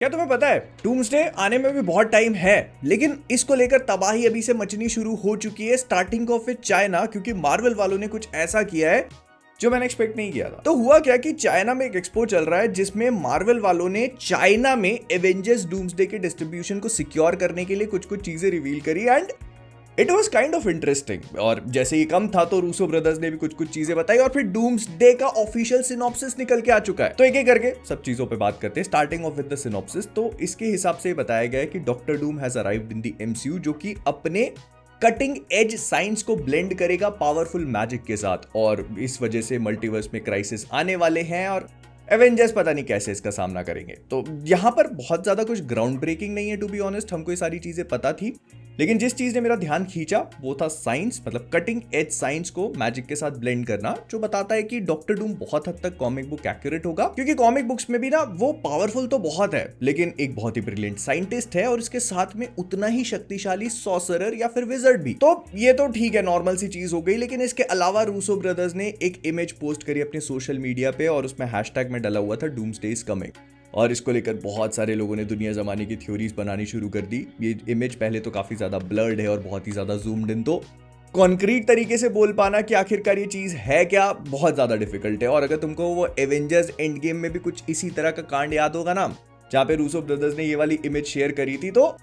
क्या तुम्हें पता है डूम्सडे आने में भी बहुत टाइम है, लेकिन इसको लेकर तबाही अभी से मचनी शुरू हो चुकी है। स्टार्टिंग ऑफ विद चाइना, क्योंकि मार्वल वालों ने कुछ ऐसा किया है जो मैंने एक्सपेक्ट नहीं किया था। तो हुआ क्या कि चाइना में एक एक्सपो चल रहा है जिसमें मार्वल वालों ने चाइना में एवेंजर्स डूम्सडे के डिस्ट्रीब्यूशन को सिक्योर करने के लिए कुछ कुछ चीजें रिवील करी and it was kind of interesting. और जैसे ही कम था तो रूसो ब्रदर्स ने भी कुछ कुछ चीजें बताई और फिर डूम्सडे का ऑफिशियल सिनॉप्सिस निकल के आ चुका है। तो एक एक करके सब चीजों पे बात करते हैं, starting of with the synopsis. तो इसके हिसाब से बताया गया है कि doctor Doom has arrived in the MCU, जो कि अपने कटिंग एज साइंस को ब्लेंड करेगा पावरफुल मैजिक के साथ, और इस वजह से मल्टीवर्स में क्राइसिस आने वाले हैं और एवेंजर्स पता नहीं कैसे इसका सामना करेंगे। तो यहाँ पर बहुत ज्यादा कुछ ग्राउंड ब्रेकिंग नहीं है, टू बी ऑनेस्ट। हमको ये सारी चीजें पता थी, लेकिन जिस चीज ने मेरा ध्यान खींचा वो था साइंस, मतलब कटिंग एज साइंस को मैजिक के साथ ब्लेंड करना, जो बताता है कि डॉक्टर डूम बहुत हद तक कॉमिक बुक एक्यूरेट होगा। क्योंकि कॉमिक बुक्स में भी ना वो पावरफुल तो बहुत है, लेकिन एक बहुत ही ब्रिलियंट साइंटिस्ट है और इसके साथ में उतना ही शक्तिशाली सॉर्सरर या फिर विजर्ड भी। तो ये तो ठीक है, नॉर्मल सी चीज हो गई। लेकिन इसके अलावा रूसो ब्रदर्स ने एक इमेज पोस्ट करी अपने सोशल मीडिया पे और उसमें हैशटैग में डला हुआ था डूम्सडे इज कमिंग, और इसको लेकर बहुत सारे लोगों ने दुनिया जमाने की थ्योरीज बनानी शुरू कर दी। ये इमेज पहले तो काफी ज्यादा ब्लर्ड है और बहुत ही ज्यादा जूम्ड इन, तो कॉन्क्रीट तरीके से बोल पाना कि आखिरकार ये चीज है क्या बहुत ज्यादा डिफिकल्ट है। और अगर तुमको वो एवेंजर्स एंड गेम में भी कुछ इसी तरह का कांड याद होगा ना, जहां पे रूसो ब्रदर्स ने ये वाली इमेज शेयर करी थी, तो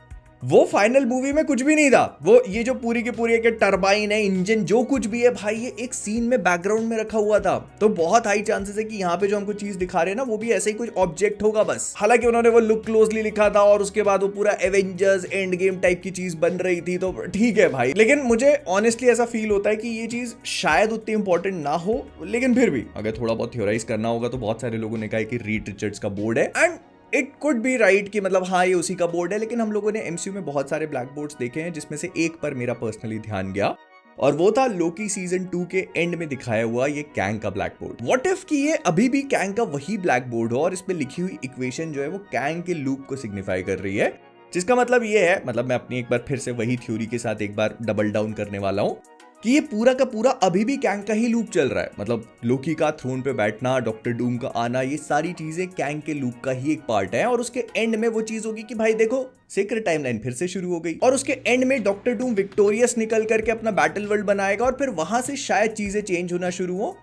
वो फाइनल मूवी में कुछ भी नहीं था। वो ये जो पूरी की पूरी एक टरबाइन है, इंजन, जो कुछ भी है भाई, ये एक सीन में बैकग्राउंड में रखा हुआ था। तो बहुत हाई चांसेस है कि यहाँ पे जो हमको चीज दिखा रहे हैं ना, वो भी ऐसे ही कुछ ऑब्जेक्ट होगा बस। हालांकि उन्होंने वो लुक क्लोजली लिखा था और उसके बाद वो पूरा एवेंजर्स एंड गेम टाइप की चीज बन रही थी, तो ठीक है भाई। लेकिन मुझे ऑनेस्टली ऐसा फील होता है कि ये चीज शायद उतनी इंपॉर्टेंट ना हो, लेकिन फिर भी अगर थोड़ा बहुत थ्योराइज करना होगा तो बहुत सारे लोगों ने कहा कि रीड रिचर्ड्स का बोर्ड है and it could be right कि मतलब हाँ ये उसी का बोर्ड है। लेकिन हम लोगों ने एमसीयू में बहुत सारे ब्लैक बोर्ड्स देखे हैं, जिसमें से एक पर मेरा पर्सनली ध्यान गया और वो था लोकी सीजन 2 के एंड में दिखाया हुआ ये कैंग का ब्लैक बोर्ड। व्हाट इफ कि ये अभी भी कैंग का वही ब्लैक बोर्ड हो और इसमें लिखी हुई इक्वेशन जो है वो कैंग के लूप को सिग्निफाई कर रही है, जिसका मतलब ये है, मतलब मैं अपनी एक बार फिर से वही थ्योरी के साथ एक बार डबल डाउन करने वाला हूं कि ये पूरा का पूरा अभी भी कैंग का ही लूप चल रहा है। मतलब लोकी का थ्रोन पे बैठना, डॉक्टर डूम का आना, ये सारी चीजें कैंग के लूप का ही एक पार्ट है। और उसके एंड में वो चीज होगी कि भाई देखो सीक्रेट टाइमलाइन फिर से शुरू हो गई, और उसके एंड में डॉक्टर डूम विक्टोरियस निकल करके अपना बैटल वर्ल्ड बनाएगा और फिर वहां से शायद चीजें चेंज होना शुरू हो।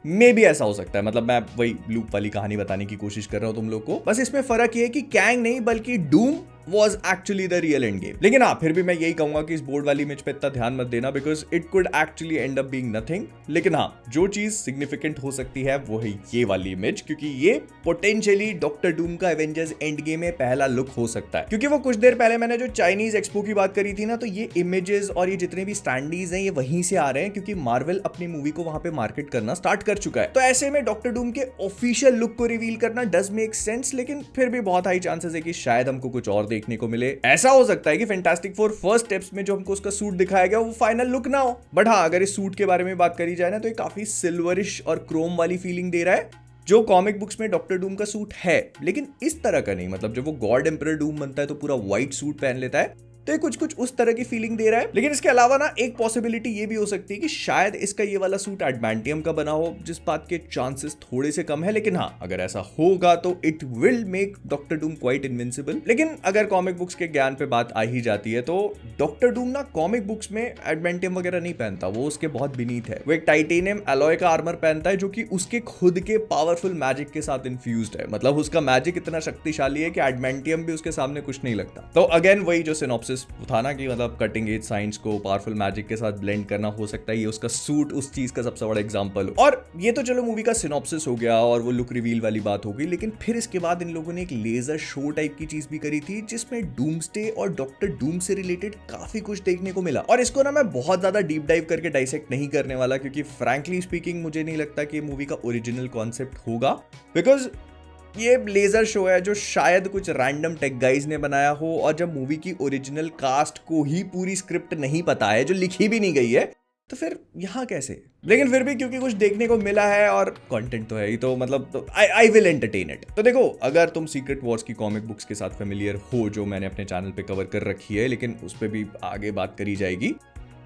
मे भी ऐसा हो सकता है। मतलब मैं वही लूप वाली कहानी बताने की कोशिश कर रहा हूं तुम लोग को। बस इसमें फर्क ये है कि कैंग नहीं बल्कि Doom was actually the real end game। लेकिन हाँ, फिर भी मैं यही कहूंगा कि इस बोर्ड वाली इमेज पे इतना ध्यान मत देना, because it could actually and up being nothing. लेकिन हाँ, जो चीज सिग्निफिकेंट हो सकती है वो है ये वाली इमेज, क्योंकि ये पोटेंशियली डॉक्टर डूम का एवेंजर्स एंड गेम में पहला लुक हो सकता है। क्योंकि वो कुछ देर पहले मैंने जो चाइनीज एक्सपो की बात करी थी ना, तो ये इमेजेस और ये जितने भी स्टैंडीज हैं ये वहीं से आ रहे हैं, क्योंकि मार्वल अपनी मूवी को वहां पे मार्केट करना स्टार्ट कर चुका है। तो ऐसे में डॉक्टर डूम के ऑफिशियल लुक को रिवील करना डज मेक सेंस, लेकिन फिर भी बहुत हाई चांसेस है कि शायद हमको कुछ और देखने को मिले। ऐसा हो सकता है कि फैंटास्टिक फोर फर्स्ट स्टेप्स में जो हमको उसका सूट दिखाया गया वो फाइनल लुक ना हो। बट हाँ, अगर इस सूट के बारे में बात करी जाए ना, तो ये काफी सिल्वरिश और क्रोम वाली फीलिंग दे रहा है, जो कॉमिक बुक्स में डॉक्टर डूम का सूट है, लेकिन इस तरह का नहीं। मतलब जब वो गॉड एम्परर डूम बनता है तो पूरा व्हाइट सूट पहन लेता है, तो ये कुछ कुछ उस तरह की फीलिंग दे रहा है। लेकिन इसके अलावा ना एक पॉसिबिलिटी ये भी हो सकती है कि शायद इसका ये वाला सूट एडमेंटियम का बना हो, जिस बात के चांसेस थोड़े से कम है। लेकिन हाँ, अगर ऐसा होगा तो it will make doctor Doom quite invincible. लेकिन अगर कॉमिक बुक्स के ज्ञान पे बात आ ही जाती है, तो डॉक्टर डूम ना कॉमिक बुक्स में एडमेंटियम वगैरह नहीं पहनता, वो उसके बहुत बीनीथ है। वो एक टाइटेनियम अलॉय का आर्मर पहनता है, जो कि उसके खुद के पावरफुल मैजिक के साथ इन्फ्यूज्ड है। मतलब उसका मैजिक इतना शक्तिशाली है कि एडमेंटियम भी उसके सामने कुछ नहीं लगता। तो अगेन वही जो सिनॉप्सिस था ना कि मतलब कटिंग एज साइंस को पावरफुल मैजिक के साथ ब्लेंड करना हो सकता है, ये उसका सूट उस चीज का सबसे बड़ा एग्जांपल हो। और ये तो चलो मूवी का सिनॉप्सिस हो गया और वो लुक रिवील वाली बात हो गई, लेकिन फिर इसके बाद इन लोगों ने एक लेजर शो टाइप की चीज भी करी थी, जिसमें डूम्सडे और डॉक्टर डूम से रिलेटेड काफी कुछ देखने को मिला। और इसको ना मैं बहुत ज्यादा डीप डाइव करके डाइसेक्ट नहीं करने वाला, क्योंकि फ्रैंकली स्पीकिंग मुझे नहीं लगता कि मूवी का ओरिजिनल कॉन्सेप्ट होगा, बिकॉज ये लेजर शो है जो शायद कुछ रैंडम टेक गाइज ने बनाया हो, और जब मूवी की ओरिजिनल कास्ट को ही पूरी स्क्रिप्ट नहीं पता है, जो लिखी भी नहीं गई है, तो फिर यहाँ कैसे। लेकिन फिर भी क्योंकि कुछ देखने को मिला है और कंटेंट तो है ही, तो मतलब आई विल एंटरटेन इट। तो देखो, अगर तुम सीक्रेट वॉर्स की कॉमिक बुक्स के साथ फेमिलियर हो, जो मैंने अपने चैनल पे कवर कर रखी है, लेकिन उस पर भी आगे बात करी जाएगी,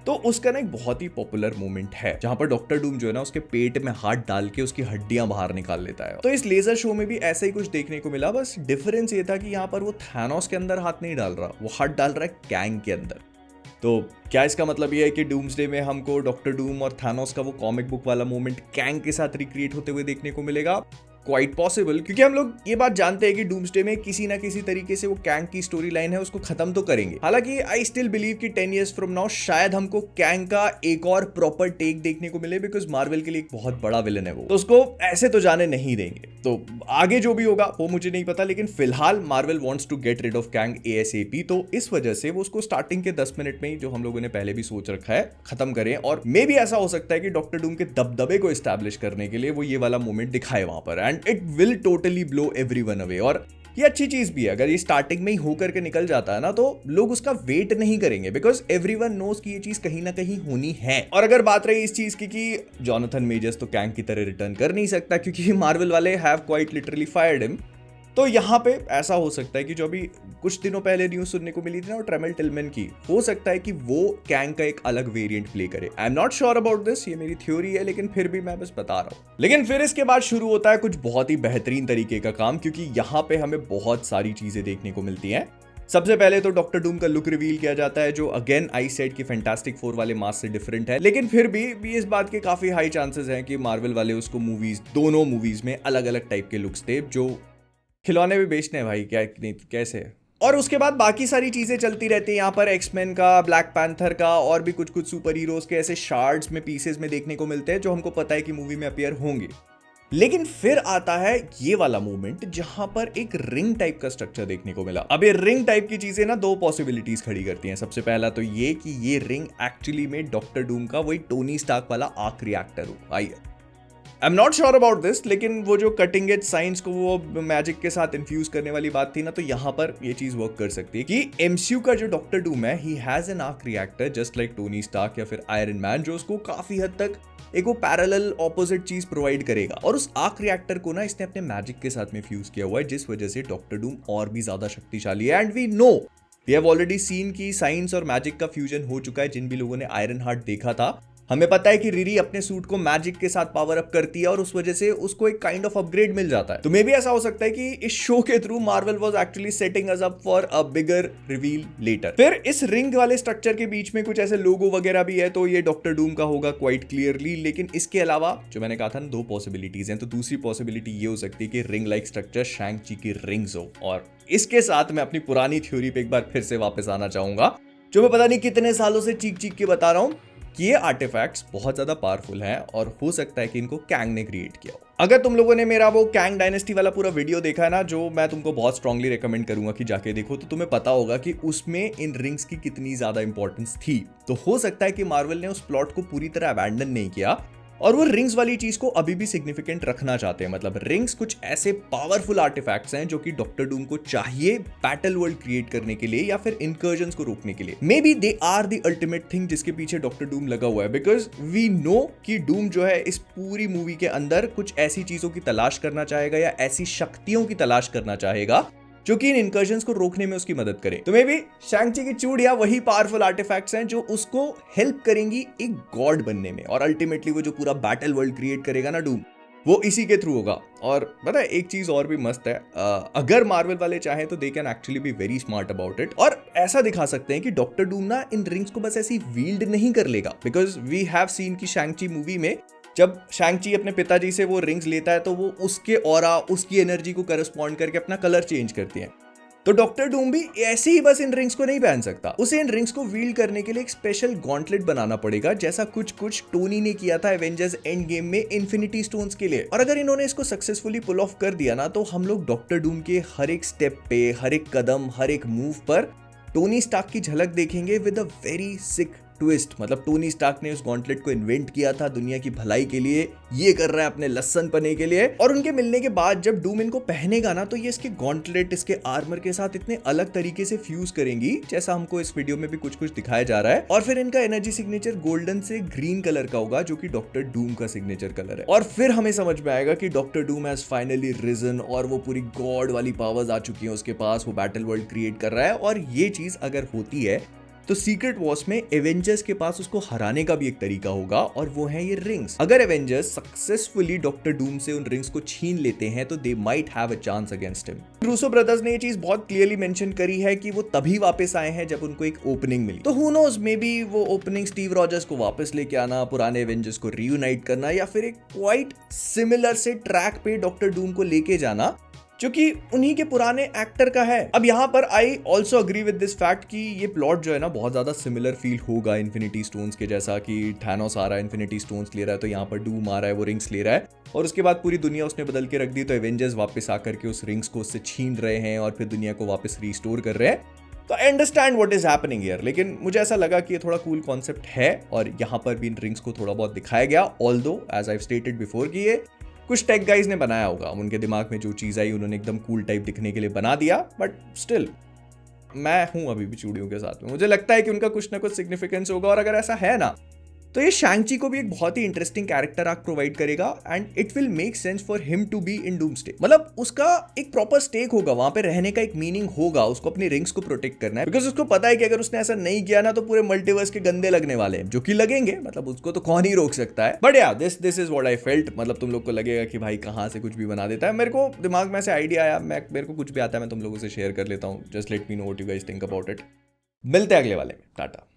तो उसका ना एक बहुत ही पॉपुलर मोमेंट है जहां पर डॉक्टर डूम जो है ना उसके पेट में हाथ डाल के उसकी हड्डियां बाहर निकाल लेता है। तो इस लेजर शो में भी ऐसा ही कुछ देखने को मिला, बस डिफरेंस ये था कि यहाँ पर वो थैनोस के अंदर हाथ नहीं डाल रहा, वो हाथ डाल रहा है कैंग के अंदर। तो क्या इसका मतलब ये है कि डूम्सडे में हमको डॉक्टर डूम और थैनोस का वो कॉमिक बुक वाला मोमेंट कैंग के साथ रिक्रिएट होते हुए देखने को मिलेगा? क्वाइट पॉसिबल, क्योंकि हम लोग ये बात जानते हैं कि डूम्सडे में किसी ना किसी तरीके से वो कैंग की स्टोरी लाइन है उसको खत्म तो करेंगे। हालांकि आई स्टिल बिलीव कि 10 years फ्रॉम नाउ शायद हमको कैंग का एक और प्रॉपर टेक देखने को मिले, बिकॉज मार्वल के लिए एक बहुत बड़ा विलन है वो, तो उसको ऐसे तो जाने नहीं देंगे। तो आगे जो भी होगा वो मुझे नहीं पता, लेकिन फिलहाल Marvel wants to get rid of Kang ASAP, तो इस वजह से वो उसको स्टार्टिंग के 10 मिनट में ही, जो हम लोगों ने पहले भी सोच रखा है, खत्म करें। और मे भी ऐसा हो सकता है कि डॉक्टर डूम के दबदबे को एस्टैब्लिश करने के लिए वो ये वाला मोमेंट दिखाए वहां पर, and it will totally blow everyone away. और ये अच्छी चीज भी है, अगर ये स्टार्टिंग में ही होकर के निकल जाता है ना तो लोग उसका वेट नहीं करेंगे, बिकॉज एवरीवन नोस कि ये चीज कहीं ना कहीं होनी है। और अगर बात रही इस चीज की कि जॉनथन मेजर्स तो कैंग की तरह रिटर्न कर नहीं सकता क्योंकि मार्वल वाले have quite literally fired him, तो यहाँ पे ऐसा हो सकता है कि जो अभी कुछ दिनों पहले न्यूज सुनने को मिली थी ना वो ट्रेमल टिलमैन की, हो सकता है कि वो कैंग का एक अलग वेरिएंट प्ले करे। I am not sure about this, ये मेरी थ्योरी है, लेकिन फिर भी मैं बस बता रहा हूँ। लेकिन फिर इसके बाद शुरू होता है कुछ बहुत ही बेहतरीन तरीके का काम, क्योंकि यहाँ पे हमें बहुत सारी चीजें देखने को मिलती हैं। सबसे पहले तो डॉक्टर डूम का लुक रिवील किया जाता है, जो अगेन आई सेड की फैंटास्टिक फोर वाले मास्क से डिफरेंट है, लेकिन फिर भी इस बात के काफी हाई चांसेस हैं कि मार्वल वाले उसको दोनों मूवीज में अलग अलग टाइप के लुक्स थे, जो खिलौने भी बेचने हैं भाई, क्या नहीं कैसे। और उसके बाद बाकी सारी चीजें चलती रहती है यहाँ पर, एक्समैन का, ब्लैक पैंथर का, और भी कुछ सुपर हीरोज के ऐसे शार्ड्स में, पीसेस में देखने को मिलते हैं जो हमको पता है कि मूवी में अपीयर होंगे। लेकिन फिर आता है ये वाला मोमेंट जहां पर एक रिंग टाइप का स्ट्रक्चर देखने को मिला। अब ये रिंग टाइप की चीजें ना दो पॉसिबिलिटीज खड़ी करती हैं। सबसे पहला तो ये कि ये रिंग एक्चुअली में डॉक्टर डूम का वही टोनी स्टार्क वाला आर्क रिएक्टर हो। I am not sure about this, लेकिन वो जो कटिंग एज साइंस को वो मैजिक के साथ इन्फ्यूज करने वाली बात थी ना, तो यहाँ पर ये चीज वर्क कर सकती है कि एमसीयू का जो डॉक्टर डूम है, he has an arc reactor just like Tony Stark या फिर आयरन मैन, जो उसको काफी हद तक एक वो पैरेलल ऑपोजिट चीज प्रोवाइड करेगा। और उस आर्क रिएक्टर को ना इसने अपने मैजिक के साथ में फ्यूज किया हुआ है, जिस वजह से डॉक्टर डूम और भी ज्यादा शक्तिशाली है। And we know, we have already seen की साइंस और मैजिक का फ्यूजन हो चुका है। जिन भी लोगों ने आयरन हार्ट देखा था, हमें पता है कि रिरी अपने सूट को मैजिक के साथ पावर अप करती है और उस वजह से उसको एक काइंड ऑफ अपग्रेड मिल जाता है। तो मे भी ऐसा हो सकता है कि इस शो के through Marvel was actually setting us up for a bigger reveal later. फिर इस रिंग वाले स्ट्रक्चर के बीच में कुछ ऐसे लोगो वगैरह भी है, तो ये डॉक्टर डूम का होगा क्वाइट क्लियरली। लेकिन इसके अलावा जो मैंने कहा था ना, दो पॉसिबिलिटीज हैं, तो दूसरी पॉसिबिलिटी ये हो सकती है कि रिंग लाइक स्ट्रक्चर शैंग-ची की रिंग्स हो। और इसके साथ मैं अपनी पुरानी थ्योरी पे एक बार फिर से वापस आना चाहूंगा, जो मैं पता नहीं कितने सालों से चीख के बता रहा हूं, कि ये आर्टिफैक्ट्स बहुत ज्यादा पावरफुल हैं और हो सकता है कि इनको कैंग ने क्रिएट किया हो। अगर तुम लोगों ने मेरा वो कैंग डायनेस्टी वाला पूरा वीडियो देखा है ना, जो मैं तुमको बहुत स्ट्रांगली रेकमेंड करूंगा कि जाके देखो, तो तुम्हें पता होगा कि उसमें इन रिंग्स की कितनी ज्यादा इंपॉर्टेंस थी। तो हो सकता है कि मार्वल ने उस प्लॉट को पूरी तरह अबैंडन नहीं किया और वो रिंग्स वाली चीज को अभी भी सिग्निफिकेंट रखना चाहते हैं। मतलब रिंग्स कुछ ऐसे पावरफुल आर्टिफैक्ट्स हैं जो कि डॉक्टर डूम को चाहिए बैटल वर्ल्ड क्रिएट करने के लिए या फिर इनकर्जन्स को रोकने के लिए। Maybe they are the ultimate thing जिसके पीछे डॉक्टर डूम लगा हुआ है, बिकॉज वी नो कि डूम जो है इस पूरी मूवी के अंदर कुछ ऐसी चीजों की तलाश करना चाहेगा या ऐसी शक्तियों की तलाश करना चाहेगा जो कि इन इनकर्जन्स को रोकने में उसकी मदद करे। तो मे बी शैंग-ची की चूड़ियां वही पावरफुल आर्टिफैक्ट्स हैं जो उसको हेल्प करेंगी एक गॉड बनने में, और अल्टीमेटली वो जो पूरा बैटल वर्ल्ड क्रिएट करेगा ना डूम, वो इसी के थ्रू होगा। और पता है एक चीज और भी मस्त है, अगर मार्वल वाले चाहें तो they can actually be very smart about it, और ऐसा दिखा सकते हैं कि डॉक्टर डूम ना इन रिंग्स को बस ऐसी वील्ड नहीं कर लेगा। बिकॉज वी हैव सीन की शैंग-ची मूवी में जब शैंग-ची अपने पिताजी से वो रिंग्स लेता है तो वो उसके ऑरा, उसकी एनर्जी को करस्पॉन्ड करके अपना कलर चेंज करती है। तो डॉक्टर डूम भी ऐसे ही बस इन रिंग्स को नहीं पहन सकता, उसे इन रिंग्स को वील्ड करने के लिए एक स्पेशल गॉन्टलेट बनाना पड़ेगा, जैसा कुछ टोनी ने किया था एवेंजर्स एंड गेम में इन्फिनिटी स्टोन्स के लिए। और अगर इन्होंने इसको सक्सेसफुली पुल ऑफ कर दिया ना, तो हम लोग डॉक्टर डूम के हर एक स्टेप पे, हर एक कदम, हर एक मूव पर टोनी स्टार्क की झलक देखेंगे with a very sick twist. मतलब टोनी स्टार्क ने उस गॉन्टलेट को इन्वेंट किया था दुनिया की भलाई के लिए, ये कर रहा है अपने लस्सन पने के लिए, और उनके मिलने के बाद जब डूम इनको पहनेगा ना, तो ये इसके गॉन्टलेट, इसके आर्मर के साथ इतने अलग तरीके से फ्यूज करेंगी, जैसा हमको इस वीडियो में भी कुछ दिखाया जा रहा है। और फिर इनका एनर्जी सिग्नेचर गोल्डन से ग्रीन कलर का होगा, जो कि डॉक्टर डूम का सिग्नेचर कलर है। और फिर हमें समझ में आएगा कि doctor Doom has finally risen, और वो पूरी गॉड वाली पावर्स आ चुकी है उसके पास, वो बैटल वर्ल्ड क्रिएट कर रहा है। और ये चीज अगर होती है तो सीक्रेट वॉर्स में एवेंजर्स के पास उसको हराने का भी एक तरीका होगा और वो है ये रिंग्स। अगर एवेंजर्स सक्सेसफुली डॉक्टर डूम से उन रिंग्स को छीन लेते हैं तो they might have a chance against him. Russo brothers ने ये चीज बहुत क्लियरली मेंशन करी है कि वो तभी वापस आए हैं जब उनको एक ओपनिंग मिली। तो हु नोज, मे बी वो ओपनिंग स्टीव रॉजर्स को वापस लेके आना, पुराने एवेंजर्स को रीयूनाइट करना, या फिर एक क्वाइट सिमिलर से ट्रैक पे डॉक्टर डूम को लेके जाना जो कि उन्हीं के पुराने एक्टर का है। अब यहाँ पर I also agree with this fact कि ये प्लॉट जो है ना बहुत ज्यादा सिमिलर फील होगा इन्फिनिटी स्टोन्स के जैसा, कि थैनोस आ रहा है इन्फिनिटी स्टोन्स ले रहा है, तो यहाँ पर डूम आ रहा है वो रिंग्स ले रहा है, और उसके बाद पूरी दुनिया उसने बदल के रख दी, तो एवेंजर्स वापस आकर के उस रिंग्स को उससे छीन रहे हैं और फिर दुनिया को वापस रिस्टोर कर रहे हैं। तो I understand what is happening here, लेकिन मुझे ऐसा लगा कि ये थोड़ा कूल कॉन्सेप्ट है और यहाँ पर भी इन रिंग्स को थोड़ा बहुत दिखाया गया। Although as I stated before कि ये कुछ टेक गाइज ने बनाया होगा, उनके दिमाग में जो चीज आई उन्होंने एकदम कूल टाइप दिखने के लिए बना दिया, बट स्टिल मैं हूं अभी भी चूड़ियों के साथ में। मुझे लगता है कि उनका कुछ ना कुछ सिग्निफिकेंस होगा, और अगर ऐसा है ना तो ये शैंग-ची को भी एक बहुत ही इंटरेस्टिंग कैरेक्टर आर्क प्रोवाइड करेगा and it will make sense for him to be in Doomsday. मतलब उसका एक प्रॉपर स्टेक होगा वहां पे, रहने का एक मीनिंग होगा, उसको अपनी रिंग्स को प्रोटेक्ट करना है, बिकॉज उसको पता है कि अगर उसने ऐसा नहीं किया ना तो पूरे मल्टीवर्स के गंदे लगने वाले हैं, जो कि लगेंगे, मतलब उसको तो कौन ही रोक सकता है। बट या this is what I felt. मतलब तुम लोग को लगेगा कि भाई कहां से कुछ भी बना देता है, मेरे को दिमाग में से आइडिया आया, मेरे को कुछ भी आता है मैं तुम लोगों से शेयर कर लेता हूँ। Just let me know what you guys think about it. मिलते हैं अगले वाले में, टाटा।